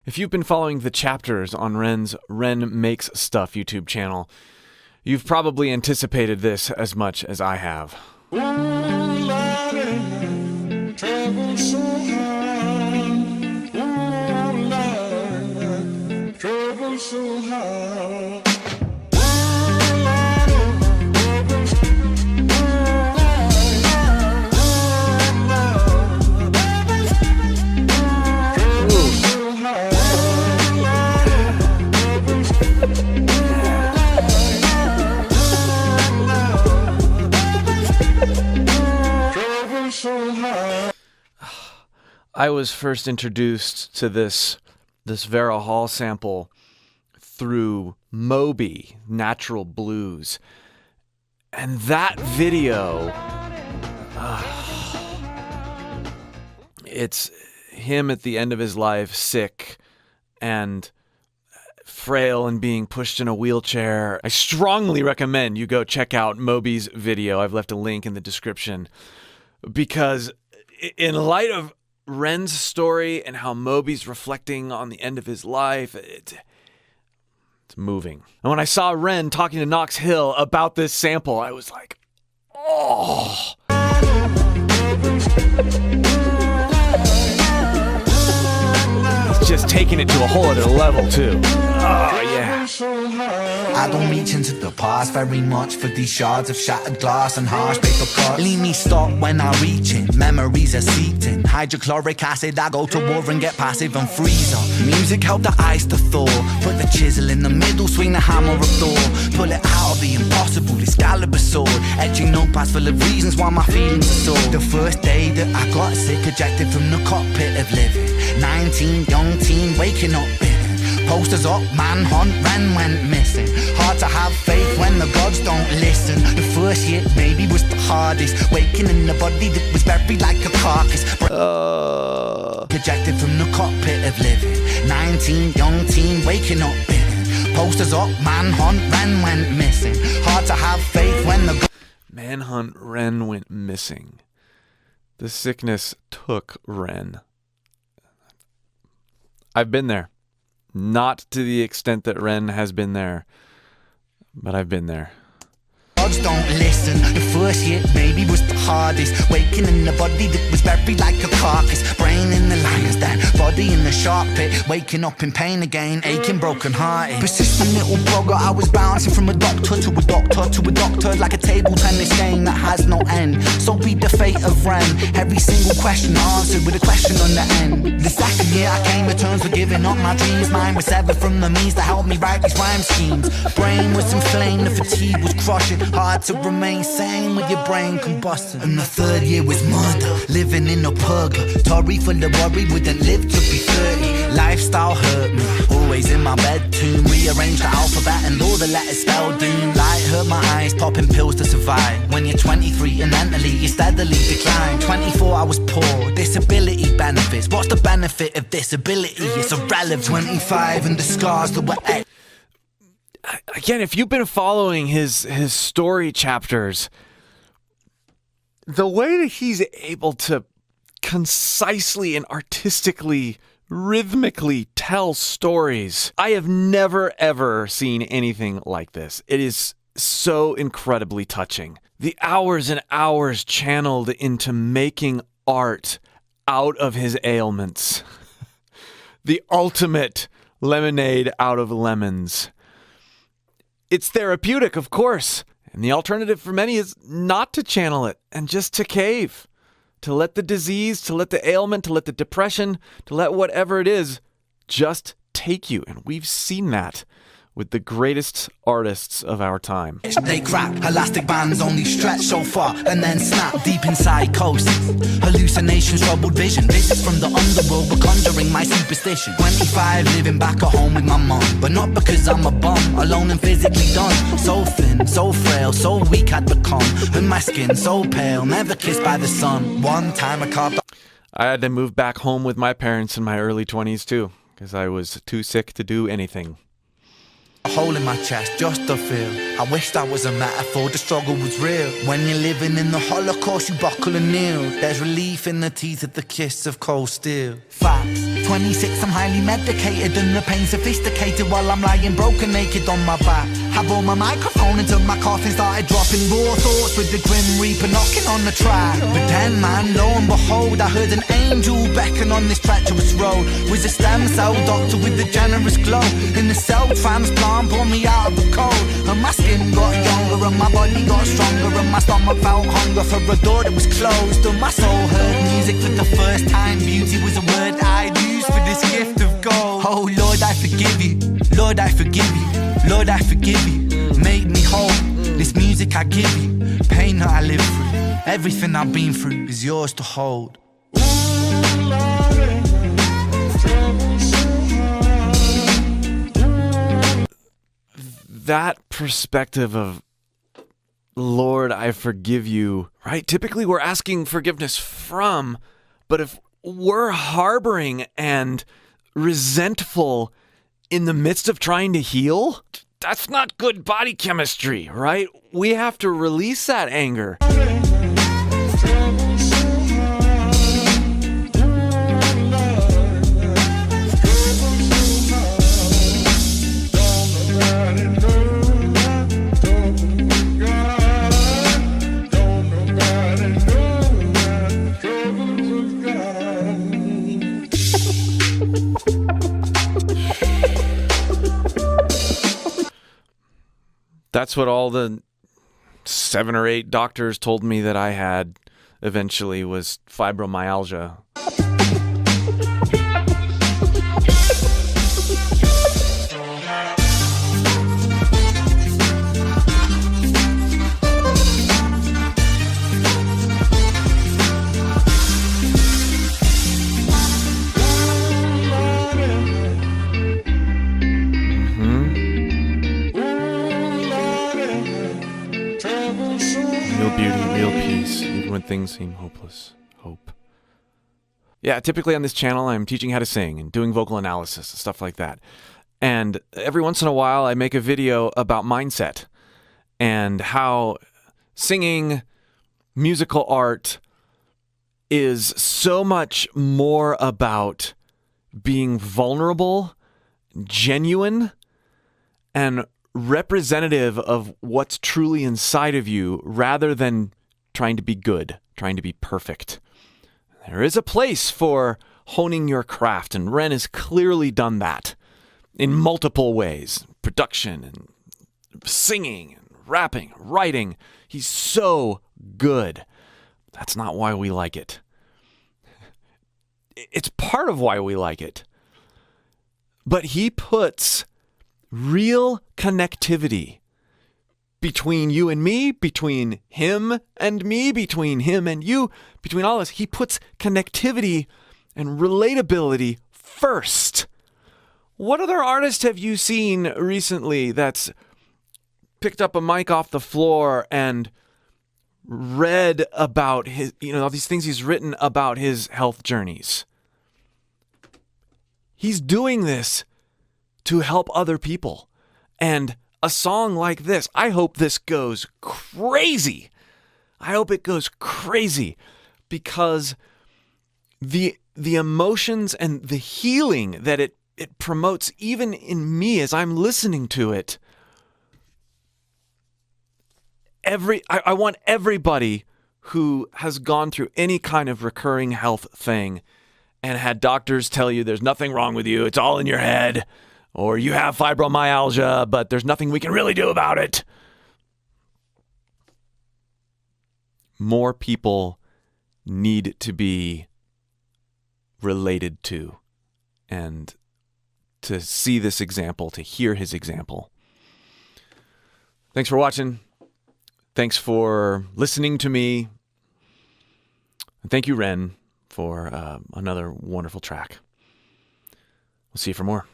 If you've been following the chapters on REN's REN Makes Stuff YouTube channel, you've probably anticipated this as much as I have. Trouble so hard. Trouble so hard. I was first introduced to this Vera Hall sample through Moby, Natural Blues. And that video, it's him at the end of his life, sick and frail and being pushed in a wheelchair. I strongly recommend you go check out Moby's video. I've left a link in the description, because in light of REN's story and how Moby's reflecting on the end of his life, it's moving. And when I saw REN talking to Knox Hill about this sample, I was like, oh. He's just taking it to a whole other level, too. Oh, yeah. I don't reach into the past very much for these shards of shattered glass and harsh paper cuts. Leave me stop when I reach in, memories are seeped in. Hydrochloric acid, I go to war and get passive and freeze up. Music help the ice to thaw. Put the chisel in the middle, swing the hammer of Thor. Pull it out of the impossible, Excalibur sword. Etching notepads full of reasons why my feelings are sore. The first day that I got sick, ejected from the cockpit of living. 19, young teen, waking up bitten. Posters up, manhunt, REN went missing. Hard to have faith when the gods don't listen. The first hit maybe was the hardest. Waking in the body that was buried like a carcass. Ejected from the cockpit of living. 19, young teen, waking up bitten. Posters up, manhunt, REN went missing. Hard to have faith when the Manhunt, REN went missing. The sickness took REN. I've been there. Not to the extent that REN has been there, but I've been there. Gods don't listen. The first hit maybe was the hardest. Waking in the body that was buried like a carcass. Brain in the lion's den, body in the shark pit. Waking up in pain again, aching, broken hearted. Persistent little blogger, I was bouncing from a doctor to a doctor to a doctor, like a table tennis game that has no end. So be the fate of REN. Every single question answered with a question on the end. The second year I came to terms with giving up my dreams. Mine was severed from the means that helped me write these rhyme schemes. Brain was inflamed, the fatigue was crushing. Hard to remain sane with your brain combusting. And the third year was murder, living in a purgatory full of worry, wouldn't live to be 30. Lifestyle hurt me, always in my bed tomb. Rearranged the alphabet and all the letters spelled doom. Light hurt my eyes, popping pills to survive. When you're 23 and mentally you steadily decline. 24 I was poor, disability benefits. What's the benefit of disability? It's irrelevant. 25 and the scars that were Again, if you've been following his story chapters, the way that he's able to concisely and artistically, rhythmically tell stories, I have never, ever seen anything like this. It is so incredibly touching. The hours and hours channeled into making art out of his ailments. The ultimate lemonade out of lemons. It's therapeutic, of course, and the alternative for many is not to channel it and just to cave, to let the disease, to let the ailment, to let the depression, to let whatever it is just take you. And we've seen that with the greatest artists of our time. They crack, elastic bands only stretch so far and then snap deep in psychosis. Hallucinations, troubled vision, visits from the underworld, but conjuring my superstition. 25, living back at home with my mom, but not because I'm a bum, alone and physically done. So thin, so frail, so weak I'd become, and my skin so pale, never kissed by the sun. One time I carved. I had to move back home with my parents in my early 20s too, because I was too sick to do anything. A hole in my chest, just to feel. I wished I was a metaphor, the struggle was real. When you're living in the Holocaust, you buckle and kneel. There's relief in the teeth of the kiss of cold steel. Facts, 26, I'm highly medicated and the pain sophisticated while I'm lying broken naked on my back. I bore my microphone until my coffin started dropping raw thoughts with the grim reaper knocking on the track. But then, man, lo and behold, I heard an angel beckon on this treacherous road. Was a stem cell doctor with a generous glow. In the cell transplant, pulled me out of the cold. And my skin got younger and my body got stronger. And my stomach felt hunger for a door that was closed. And my soul heard music for the first time. Beauty was a word I'd use for this gift of gold. Oh Lord, I forgive you. Lord, I forgive you. Lord, I forgive you. Make me whole. This music I give you. Pain that I live through. Everything I've been through is yours to hold. That perspective of, Lord, I forgive you, right? Typically we're asking forgiveness from, but if we're harboring and resentful in the midst of trying to heal, that's not good body chemistry, right? We have to release that anger. That's what all the 7 or 8 doctors told me that I had eventually was fibromyalgia. Real beauty, real peace, even when things seem hopeless. Hope. Yeah, typically on this channel, I'm teaching how to sing and doing vocal analysis and stuff like that. And every once in a while, I make a video about mindset and how singing, musical art is so much more about being vulnerable, genuine, and representative of what's truly inside of you rather than trying to be good, trying to be perfect. There is a place for honing your craft, and REN has clearly done that in multiple ways. Production and singing and rapping, writing. He's so good. That's not why we like it. It's part of why we like it. But he puts real connectivity between you and me, between him and me, between him and you, between all of us. He puts connectivity and relatability first. What other artist have you seen recently that's picked up a mic off the floor and read about his, all these things he's written about his health journeys? He's doing this to help other people. And a song like this, I hope this goes crazy. I hope it goes crazy because the emotions and the healing that it promotes, even in me as I'm listening to it, I want everybody who has gone through any kind of recurring health thing and had doctors tell you there's nothing wrong with you, it's all in your head, or you have fibromyalgia, but there's nothing we can really do about it. More people need to be related to, and to see this example, to hear his example. Thanks for watching. Thanks for listening to me. And thank you, REN, for another wonderful track. We'll see you for more.